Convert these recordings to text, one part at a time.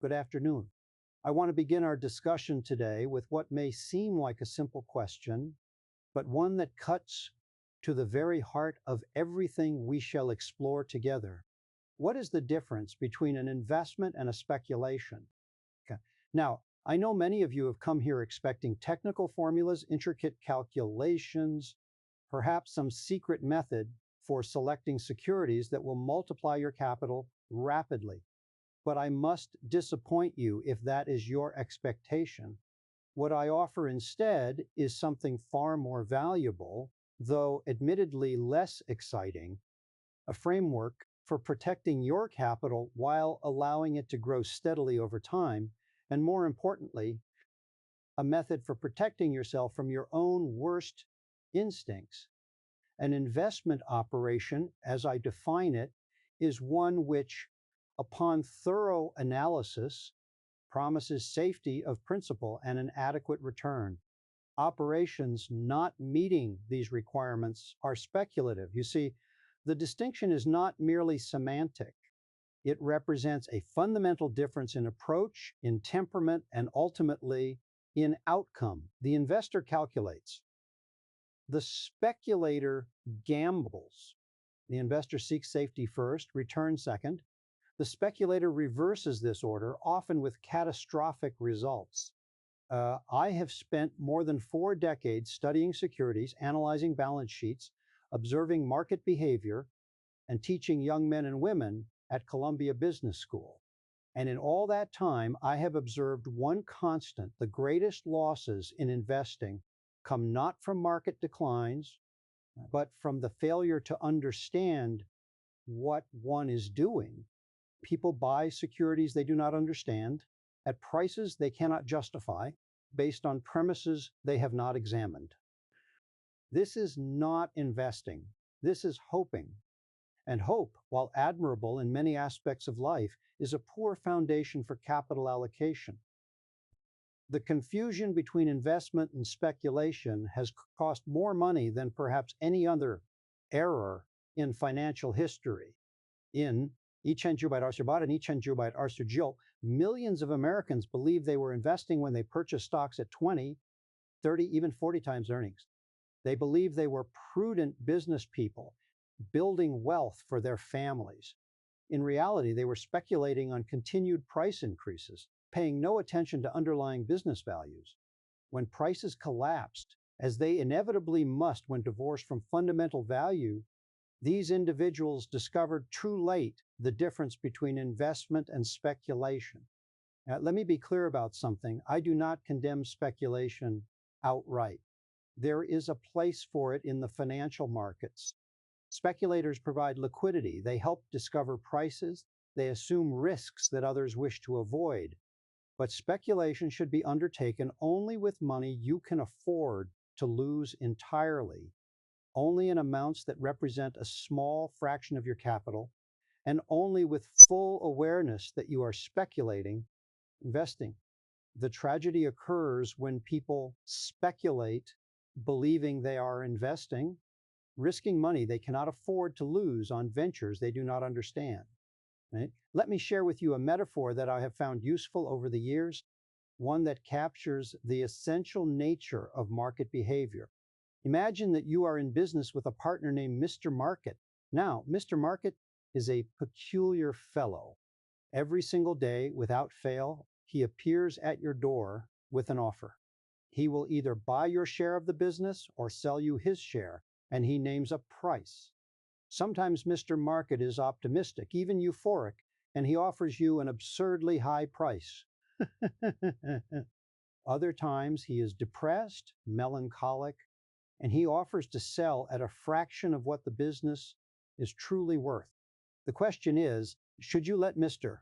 Good afternoon. I want to begin our discussion today with what may seem like a simple question, but one that cuts to the very heart of everything we shall explore together. What is the difference between an investment and a speculation? Okay. Now, I know many of you have come here expecting technical formulas, intricate calculations, perhaps some secret method for selecting securities that will multiply your capital rapidly. But I must disappoint you if that is your expectation. What I offer instead is something far more valuable, though admittedly less exciting, a framework for protecting your capital while allowing it to grow steadily over time, and more importantly, a method for protecting yourself from your own worst instincts. An investment operation, as I define it, is one which, upon thorough analysis, promises safety of principal and an adequate return. Operations not meeting these requirements are speculative. You see, the distinction is not merely semantic. It represents a fundamental difference in approach, in temperament, and ultimately in outcome. The investor calculates. The speculator gambles. The investor seeks safety first, return second. The speculator reverses this order, often with catastrophic results. I have spent more than 4 decades studying securities, analyzing balance sheets, observing market behavior, and teaching young men and women at Columbia Business School. And in all that time, I have observed one constant: the greatest losses in investing come not from market declines, but from the failure to understand what one is doing. People buy securities they do not understand at prices they cannot justify based on premises they have not examined. This is not investing. This is hoping. And hope, while admirable in many aspects of life, is a poor foundation for capital allocation. The confusion between investment and speculation has cost more money than perhaps any other error in financial history. In I Cengiubite Arsubat and I Cengiubite Arsugil, millions of Americans believed they were investing when they purchased stocks at 20, 30, even 40 times earnings. They believed they were prudent business people building wealth for their families. In reality, they were speculating on continued price increases, paying no attention to underlying business values. When prices collapsed, as they inevitably must when divorced from fundamental value, these individuals discovered too late the difference between investment and speculation. Now, let me be clear about something. I do not condemn speculation outright. There is a place for it in the financial markets. Speculators provide liquidity. They help discover prices. They assume risks that others wish to avoid. But speculation should be undertaken only with money you can afford to lose entirely, only in amounts that represent a small fraction of your capital, and only with full awareness that you are speculating, investing. The tragedy occurs when people speculate, believing they are investing, risking money they cannot afford to lose on ventures they do not understand. Right? Let me share with you a metaphor that I have found useful over the years, one that captures the essential nature of market behavior. Imagine that you are in business with a partner named Mr. Market. Now, Mr. Market is a peculiar fellow. Every single day, without fail, he appears at your door with an offer. He will either buy your share of the business or sell you his share, and he names a price. Sometimes Mr. Market is optimistic, even euphoric, and he offers you an absurdly high price. Other times he is depressed, melancholic, and he offers to sell at a fraction of what the business is truly worth. The question is, should you let Mr.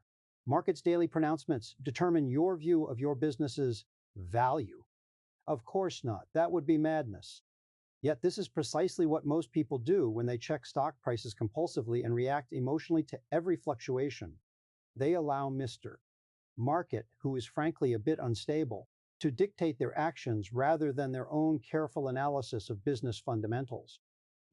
Market's daily pronouncements determine your view of your business's value? Of course not. That would be madness. Yet this is precisely what most people do when they check stock prices compulsively and react emotionally to every fluctuation. They allow Mr. Market, who is frankly a bit unstable, to dictate their actions rather than their own careful analysis of business fundamentals.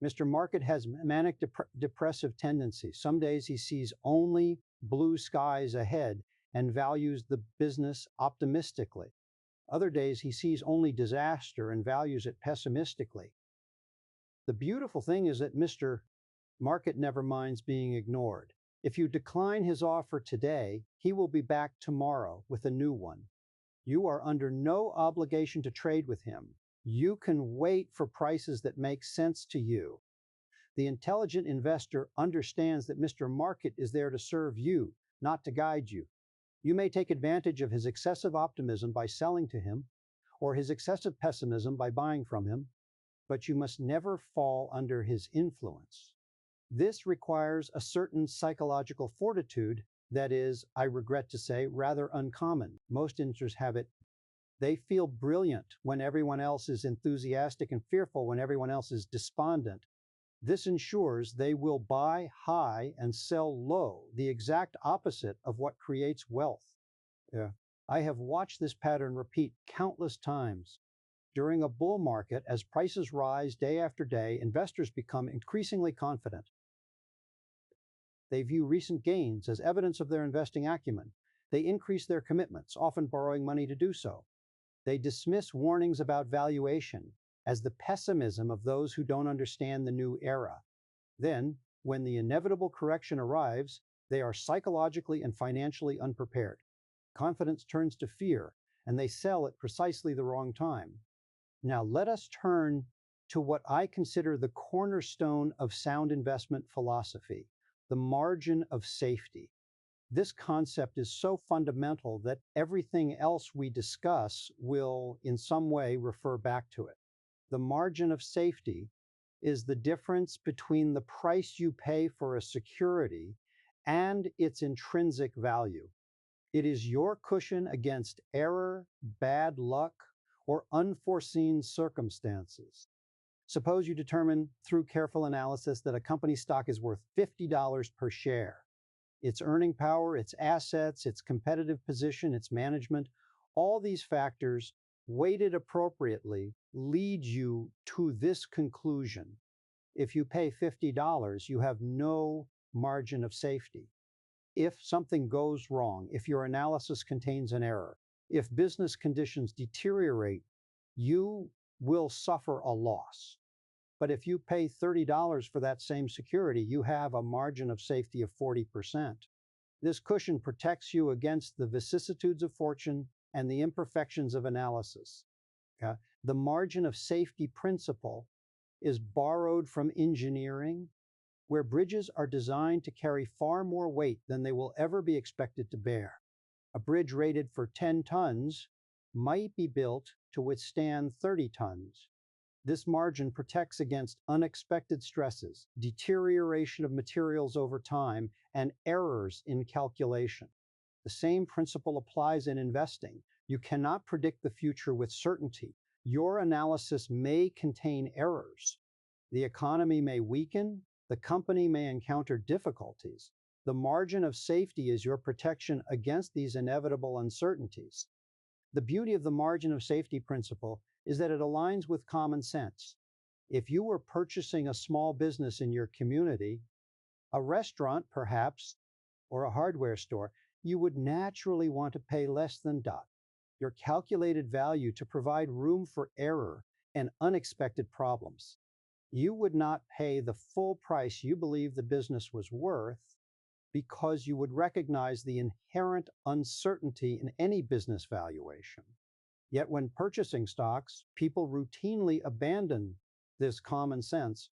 Mr. Market has manic depressive tendencies. Some days he sees only blue skies ahead, and values the business optimistically. Other days he sees only disaster and values it pessimistically. The beautiful thing is that Mr. Market never minds being ignored. If you decline his offer today, he will be back tomorrow with a new one. You are under no obligation to trade with him. You can wait for prices that make sense to you. The intelligent investor understands that Mr. Market is there to serve you, not to guide you. You may take advantage of his excessive optimism by selling to him, or his excessive pessimism by buying from him, but you must never fall under his influence. This requires a certain psychological fortitude that is, I regret to say, rather uncommon. Most investors have it. They feel brilliant when everyone else is enthusiastic and fearful when everyone else is despondent. This ensures they will buy high and sell low, the exact opposite of what creates wealth. I have watched this pattern repeat countless times. During a bull market, as prices rise day after day, investors become increasingly confident. They view recent gains as evidence of their investing acumen. They increase their commitments, often borrowing money to do so. They dismiss warnings about valuation as the pessimism of those who don't understand the new era. Then, when the inevitable correction arrives, they are psychologically and financially unprepared. Confidence turns to fear, and they sell at precisely the wrong time. Now, let us turn to what I consider the cornerstone of sound investment philosophy, the margin of safety. This concept is so fundamental that everything else we discuss will, in some way, refer back to it. The margin of safety is the difference between the price you pay for a security and its intrinsic value. It is your cushion against error, bad luck, or unforeseen circumstances. Suppose you determine through careful analysis that a company's stock is worth $50 per share. Its earning power, its assets, its competitive position, its management, all these factors weighted appropriately lead you to this conclusion. If you pay $50, you have no margin of safety. If something goes wrong, if your analysis contains an error, if business conditions deteriorate, you will suffer a loss. But if you pay $30 for that same security, you have a margin of safety of 40%. This cushion protects you against the vicissitudes of fortune and the imperfections of analysis. The margin of safety principle is borrowed from engineering, where bridges are designed to carry far more weight than they will ever be expected to bear. A bridge rated for 10 tons might be built to withstand 30 tons. This margin protects against unexpected stresses, deterioration of materials over time, and errors in calculation. The same principle applies in investing. You cannot predict the future with certainty. Your analysis may contain errors. The economy may weaken. The company may encounter difficulties. The margin of safety is your protection against these inevitable uncertainties. The beauty of the margin of safety principle is that it aligns with common sense. If you were purchasing a small business in your community, a restaurant perhaps, or a hardware store, you would naturally want to pay less than your calculated value to provide room for error and unexpected problems. You would not pay the full price you believe the business was worth because you would recognize the inherent uncertainty in any business valuation. Yet when purchasing stocks, people routinely abandon this common sense,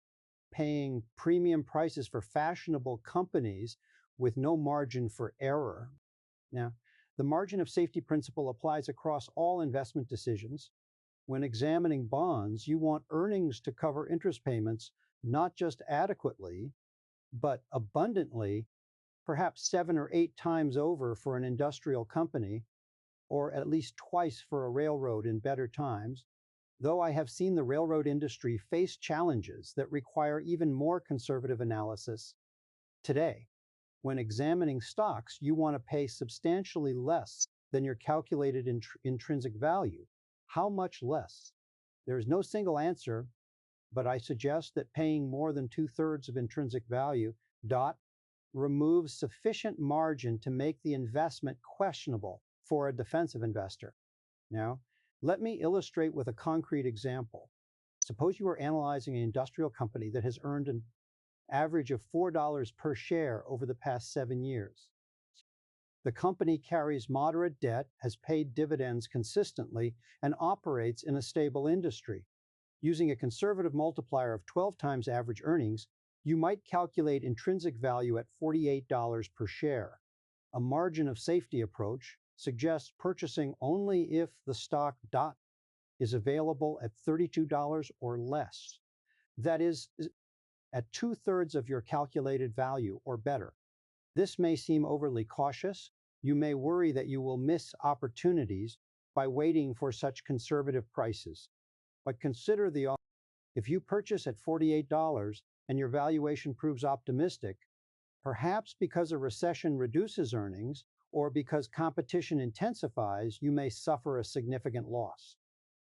paying premium prices for fashionable companies with no margin for error. Now, the margin of safety principle applies across all investment decisions. When examining bonds, you want earnings to cover interest payments, not just adequately, but abundantly, perhaps 7 or 8 times over for an industrial company, or at least twice for a railroad in better times, though I have seen the railroad industry face challenges that require even more conservative analysis today. When examining stocks, you want to pay substantially less than your calculated intrinsic value. How much less? There is no single answer, but I suggest that paying more than 2/3 of intrinsic value, removes sufficient margin to make the investment questionable for a defensive investor. Now, let me illustrate with a concrete example. Suppose you are analyzing an industrial company that has earned an average of $4 per share over the past 7 years. The company carries moderate debt, has paid dividends consistently, and operates in a stable industry. Using a conservative multiplier of 12 times average earnings, you might calculate intrinsic value at $48 per share. A margin of safety approach suggests purchasing only if the stock is available at $32 or less. That is, at 2/3 of your calculated value or better. This may seem overly cautious. You may worry that you will miss opportunities by waiting for such conservative prices. But consider if you purchase at $48 and your valuation proves optimistic, perhaps because a recession reduces earnings or because competition intensifies, you may suffer a significant loss.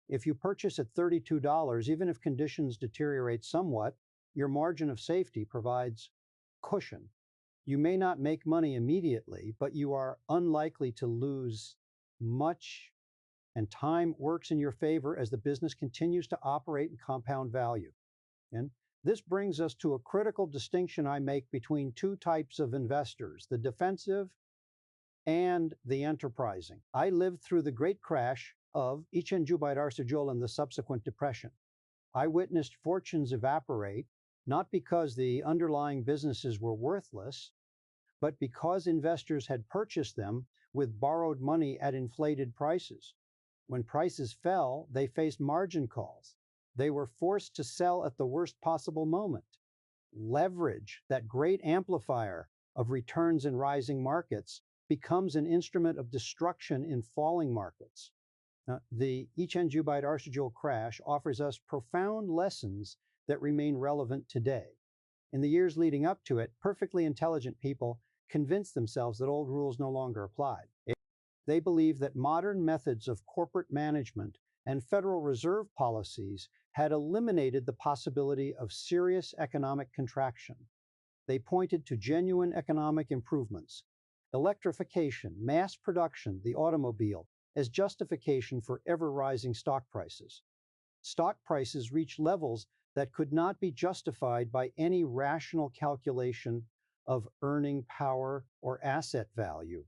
If you purchase at $32, even if conditions deteriorate somewhat, your margin of safety provides cushion. You may not make money immediately, but you are unlikely to lose much, and time works in your favor as the business continues to operate and compound value. And this brings us to a critical distinction I make between two types of investors, the defensive and the enterprising. I lived through the great crash of İçin Cübayr Arsacıoğlu and the subsequent depression. I witnessed fortunes evaporate, not because the underlying businesses were worthless, but because investors had purchased them with borrowed money at inflated prices. When prices fell, they faced margin calls. They were forced to sell at the worst possible moment. Leverage, that great amplifier of returns in rising markets, becomes an instrument of destruction in falling markets. The İçin Cübayr Arsacıoğlu crash offers us profound lessons that remain relevant today. In the years leading up to it, perfectly intelligent people convinced themselves that old rules no longer applied. They believed that modern methods of corporate management and Federal Reserve policies had eliminated the possibility of serious economic contraction. They pointed to genuine economic improvements, electrification, mass production, the automobile, as justification for ever-rising stock prices. Stock prices reached levels that could not be justified by any rational calculation of earning power or asset value.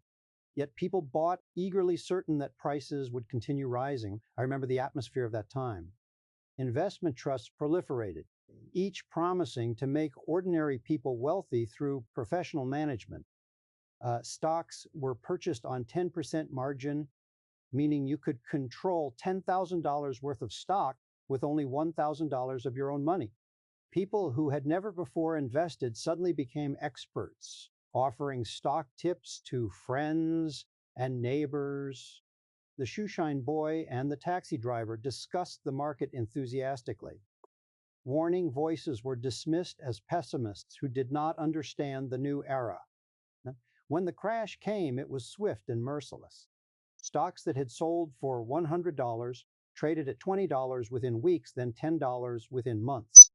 Yet people bought eagerly, certain that prices would continue rising. I remember the atmosphere of that time. Investment trusts proliferated, each promising to make ordinary people wealthy through professional management. Stocks were purchased on 10% margin, meaning you could control $10,000 worth of stock with only $1,000 of your own money. People who had never before invested suddenly became experts, offering stock tips to friends and neighbors. The shoeshine boy and the taxi driver discussed the market enthusiastically. Warning voices were dismissed as pessimists who did not understand the new era. When the crash came, it was swift and merciless. Stocks that had sold for $100 traded at $20 within weeks, then $10 within months.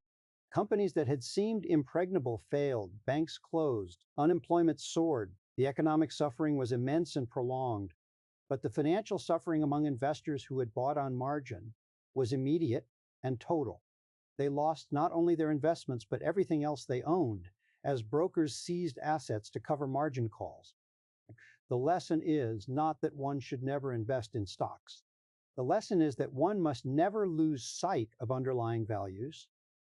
Companies that had seemed impregnable failed, banks closed, unemployment soared, the economic suffering was immense and prolonged. But the financial suffering among investors who had bought on margin was immediate and total. They lost not only their investments, but everything else they owned, as brokers seized assets to cover margin calls. The lesson is not that one should never invest in stocks. The lesson is that one must never lose sight of underlying values,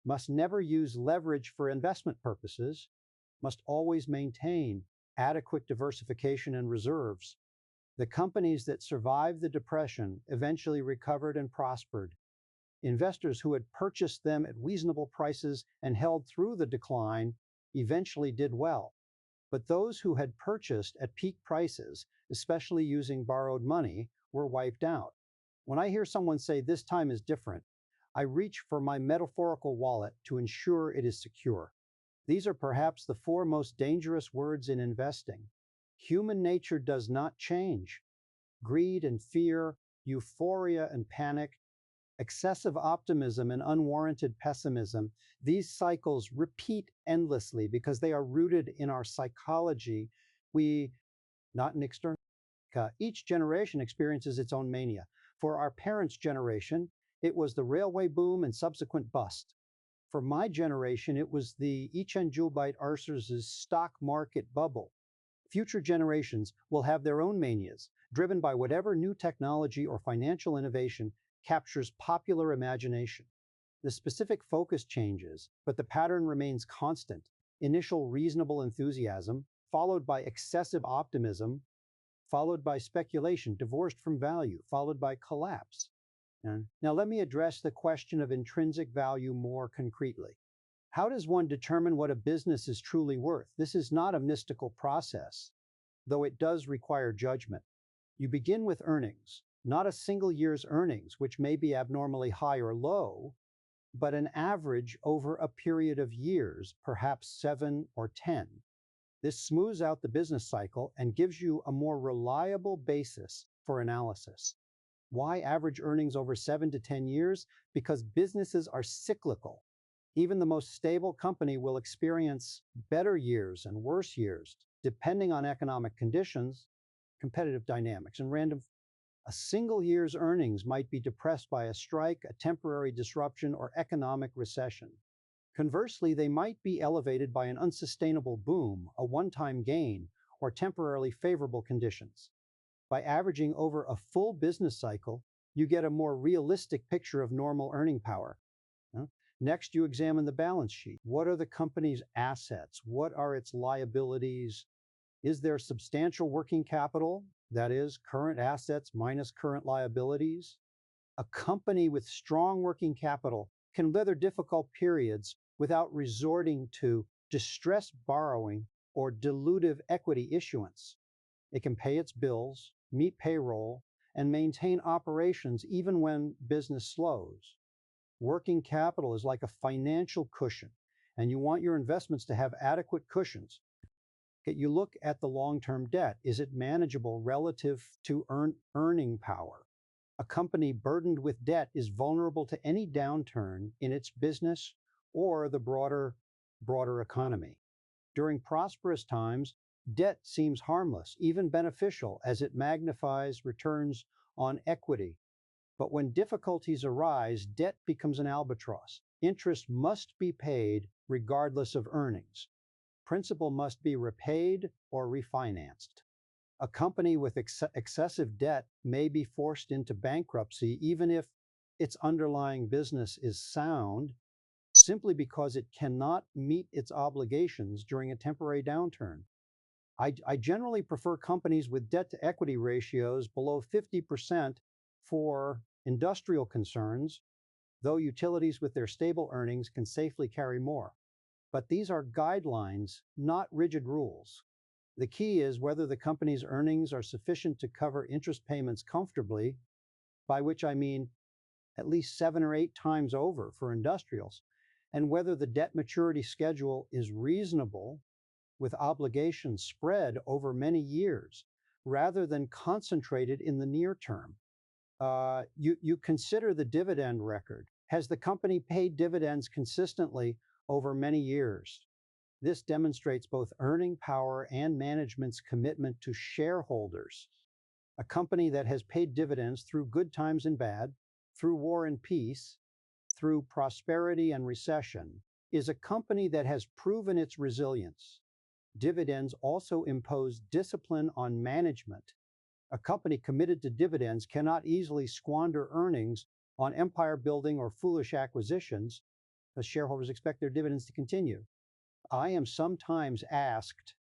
must never use leverage for investment purposes, must always maintain adequate diversification and reserves. The companies that survived the Depression eventually recovered and prospered. Investors who had purchased them at reasonable prices and held through the decline eventually did well. But those who had purchased at peak prices, especially using borrowed money, were wiped out. When I hear someone say this time is different, I reach for my metaphorical wallet to ensure it is secure. These are perhaps the four most dangerous words in investing. Human nature does not change. Greed and fear, euphoria and panic, Excessive optimism and unwarranted pessimism, these cycles repeat endlessly because they are rooted in our psychology. We, not an external, each generation experiences its own mania. For our parents' generation, it was the railway boom and subsequent bust. For my generation, it was the Ichen Julbeit Arcers's stock market bubble. Future generations will have their own manias, driven by whatever new technology or financial innovation captures popular imagination. The specific focus changes, but the pattern remains constant. Initial reasonable enthusiasm, followed by excessive optimism, followed by speculation divorced from value, followed by collapse. Now, let me address the question of intrinsic value more concretely. How does one determine what a business is truly worth? This is not a mystical process, though it does require judgment. You begin with earnings, not a single year's earnings, which may be abnormally high or low, but an average over a period of years, perhaps 7 or 10. This smooths out the business cycle and gives you a more reliable basis for analysis. Why average earnings over 7 to 10 years? Because businesses are cyclical. Even the most stable company will experience better years and worse years, depending on economic conditions, competitive dynamics, and random. A single year's earnings might be depressed by a strike, a temporary disruption, or economic recession. Conversely, they might be elevated by an unsustainable boom, a one-time gain, or temporarily favorable conditions. By averaging over a full business cycle, you get a more realistic picture of normal earning power. Next, you examine the balance sheet. What are the company's assets? What are its liabilities? Is there substantial working capital? That is, current assets minus current liabilities. A company with strong working capital can weather difficult periods without resorting to distressed borrowing or dilutive equity issuance. It can pay its bills, meet payroll, and maintain operations even when business slows. Working capital is like a financial cushion, and you want your investments to have adequate cushions. You look at the long-term debt. Is it manageable relative to earning power? A company burdened with debt is vulnerable to any downturn in its business or the broader economy. During prosperous times, debt seems harmless, even beneficial, as it magnifies returns on equity. But when difficulties arise, debt becomes an albatross. Interest must be paid regardless of earnings. Principal must be repaid or refinanced. A company with excessive debt may be forced into bankruptcy even if its underlying business is sound, simply because it cannot meet its obligations during a temporary downturn. I generally prefer companies with debt to equity ratios below 50% for industrial concerns, though utilities with their stable earnings can safely carry more. But these are guidelines, not rigid rules. The key is whether the company's earnings are sufficient to cover interest payments comfortably, by which I mean at least 7 or 8 times over for industrials, and whether the debt maturity schedule is reasonable with obligations spread over many years rather than concentrated in the near term. You consider the dividend record. Has the company paid dividends consistently over many years? This demonstrates both earning power and management's commitment to shareholders. A company that has paid dividends through good times and bad, through war and peace, through prosperity and recession, is a company that has proven its resilience. Dividends also impose discipline on management. A company committed to dividends cannot easily squander earnings on empire building or foolish acquisitions, because shareholders expect their dividends to continue. I am sometimes asked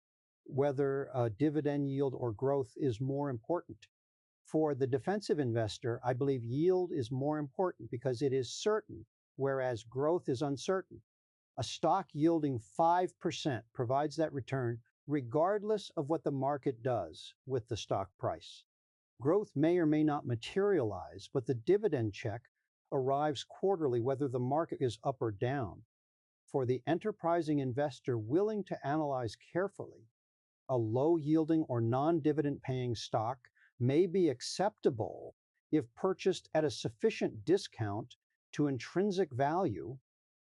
whether a dividend yield or growth is more important. For the defensive investor, I believe yield is more important because it is certain, whereas growth is uncertain. A stock yielding 5% provides that return regardless of what the market does with the stock price. Growth may or may not materialize, but the dividend check arrives quarterly whether the market is up or down. For the enterprising investor willing to analyze carefully, a low-yielding or non-dividend paying stock may be acceptable if purchased at a sufficient discount to intrinsic value,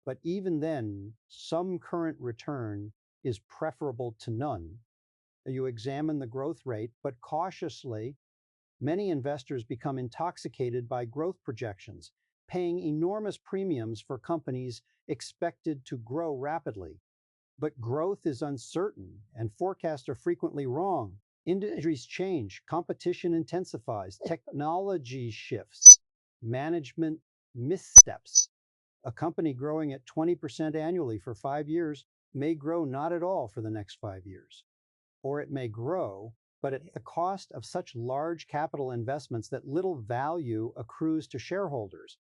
but even then, some current return is preferable to none. You examine the growth rate, but cautiously, many investors become intoxicated by growth projections, paying enormous premiums for companies expected to grow rapidly. But growth is uncertain, and forecasts are frequently wrong. Industries change, competition intensifies, technology shifts, management missteps. A company growing at 20% annually for 5 years may grow not at all for the next 5 years. Or it may grow, but at the cost of such large capital investments that little value accrues to shareholders.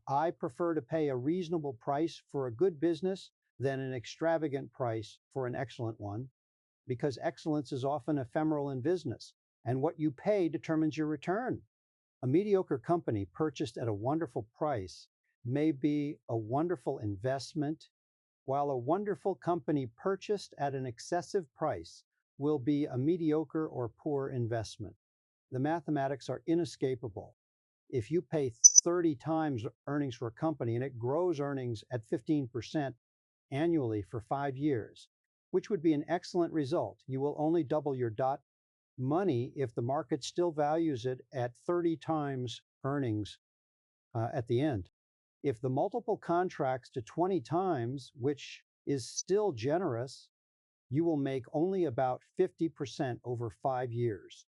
I prefer to pay a reasonable price for a good business than an extravagant price for an excellent one, because excellence is often ephemeral in business, and what you pay determines your return. A mediocre company purchased at a wonderful price may be a wonderful investment, while a wonderful company purchased at an excessive price will be a mediocre or poor investment. The mathematics are inescapable. If you pay 30 times earnings for a company and it grows earnings at 15% annually for 5 years, which would be an excellent result, you will only double your money if the market still values it at 30 times earnings at the end. If the multiple contracts to 20 times, which is still generous, you will make only about 50% over 5 years.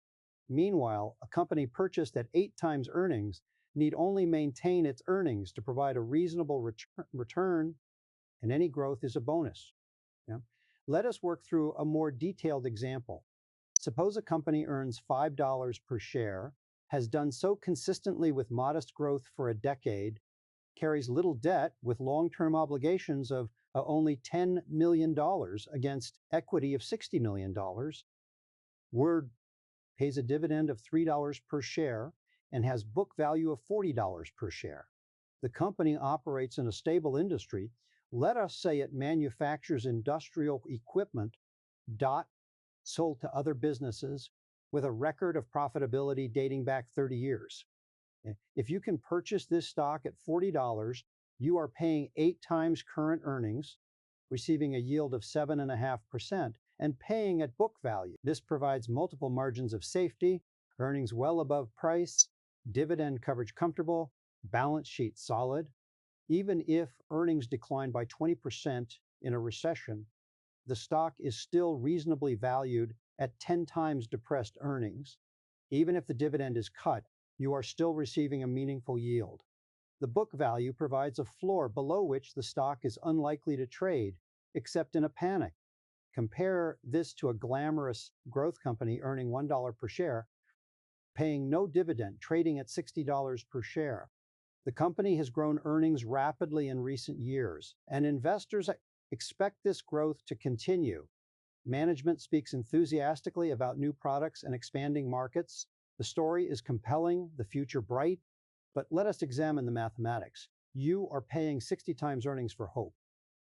Meanwhile, a company purchased at 8 times earnings need only maintain its earnings to provide a reasonable return, and any growth is a bonus. Yeah? Let us work through a more detailed example. Suppose a company earns $5 per share, has done so consistently with modest growth for a decade, carries little debt with long-term obligations of only $10 million against equity of $60 million. Word pays a dividend of $3 per share and has book value of $40 per share. The company operates in a stable industry. Let us say it manufactures industrial equipment, sold to other businesses with a record of profitability dating back 30 years. If you can purchase this stock at $40, you are paying 8 times current earnings, receiving a yield of 7.5%, and paying at book value. This provides multiple margins of safety, earnings well above price, dividend coverage comfortable, balance sheet solid. Even if earnings decline by 20% in a recession, the stock is still reasonably valued at 10 times depressed earnings. Even if the dividend is cut, you are still receiving a meaningful yield. The book value provides a floor below which the stock is unlikely to trade, except in a panic. Compare this to a glamorous growth company earning $1 per share, paying no dividend, trading at $60 per share. The company has grown earnings rapidly in recent years, and investors expect this growth to continue. Management speaks enthusiastically about new products and expanding markets. The story is compelling, the future bright, but let us examine the mathematics. You are paying 60 times earnings for hope.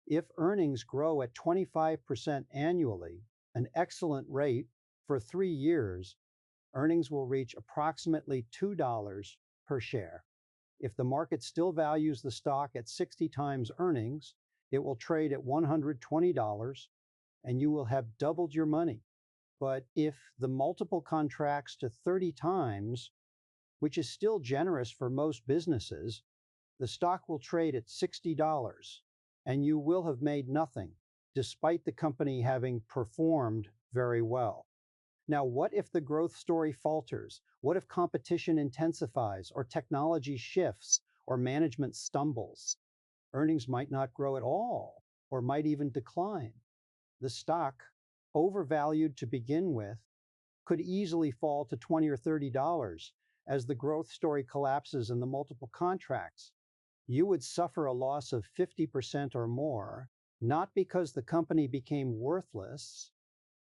If earnings grow at 25% annually, an excellent rate for 3 years, earnings will reach approximately $2 per share. If the market still values the stock at 60 times earnings, it will trade at $120 and you will have doubled your money. But if the multiple contracts to 30 times, which is still generous for most businesses, the stock will trade at $60 and you will have made nothing, despite the company having performed very well. Now, what if the growth story falters? What if competition intensifies or technology shifts or management stumbles? Earnings might not grow at all or might even decline. The stock, overvalued to begin with, could easily fall to $20 or $30 as the growth story collapses and the multiple contracts. You would suffer a loss of 50% or more, not because the company became worthless,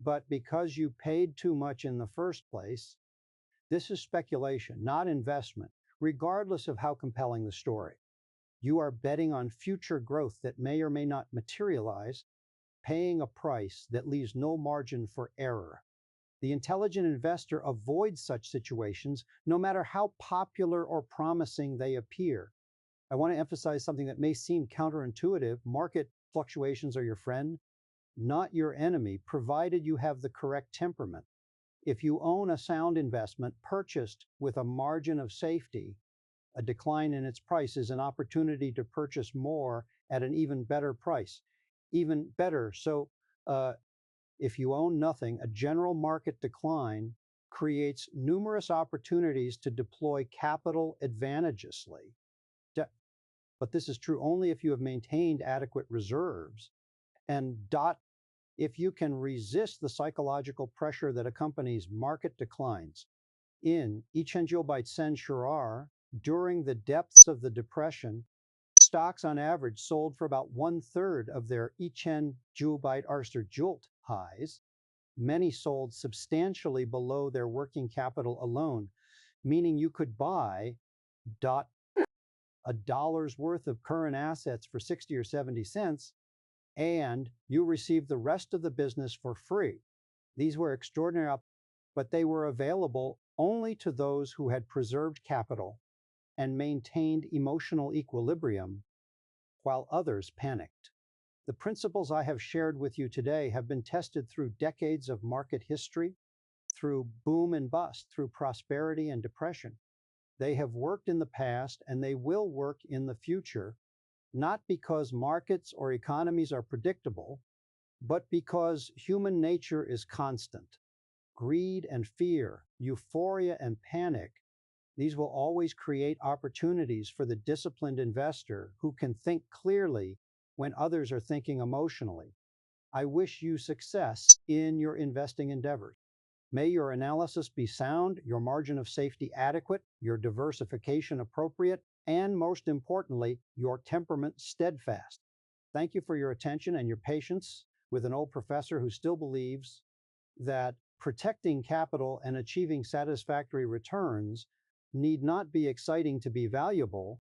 but because you paid too much in the first place. This is speculation, not investment, regardless of how compelling the story. You are betting on future growth that may or may not materialize, paying a price that leaves no margin for error. The intelligent investor avoids such situations no matter how popular or promising they appear. I want to emphasize something that may seem counterintuitive. Market fluctuations are your friend, not your enemy, provided you have the correct temperament. If you own a sound investment purchased with a margin of safety, a decline in its price is an opportunity to purchase more at an even better price. Even better. If you own nothing, a general market decline creates numerous opportunities to deploy capital advantageously. But this is true only if you have maintained adequate reserves. And if you can resist the psychological pressure that accompanies market declines. In Ichenjil Sen Shurar, during the depths of the Depression, stocks on average sold for about 1/3 of their Ichen Jubite Arster Jult highs. Many sold substantially below their working capital alone, meaning you could buy a dollar's worth of current assets for 60 or 70 cents, and you received the rest of the business for free. These were extraordinary, but they were available only to those who had preserved capital and maintained emotional equilibrium while others panicked. The principles I have shared with you today have been tested through decades of market history, through boom and bust, through prosperity and depression. They have worked in the past and they will work in the future, not because markets or economies are predictable, but because human nature is constant. Greed and fear, euphoria and panic, these will always create opportunities for the disciplined investor who can think clearly when others are thinking emotionally. I wish you success in your investing endeavors. May your analysis be sound, your margin of safety adequate, your diversification appropriate, and most importantly, your temperament steadfast. Thank you for your attention and your patience with an old professor who still believes that protecting capital and achieving satisfactory returns need not be exciting to be valuable,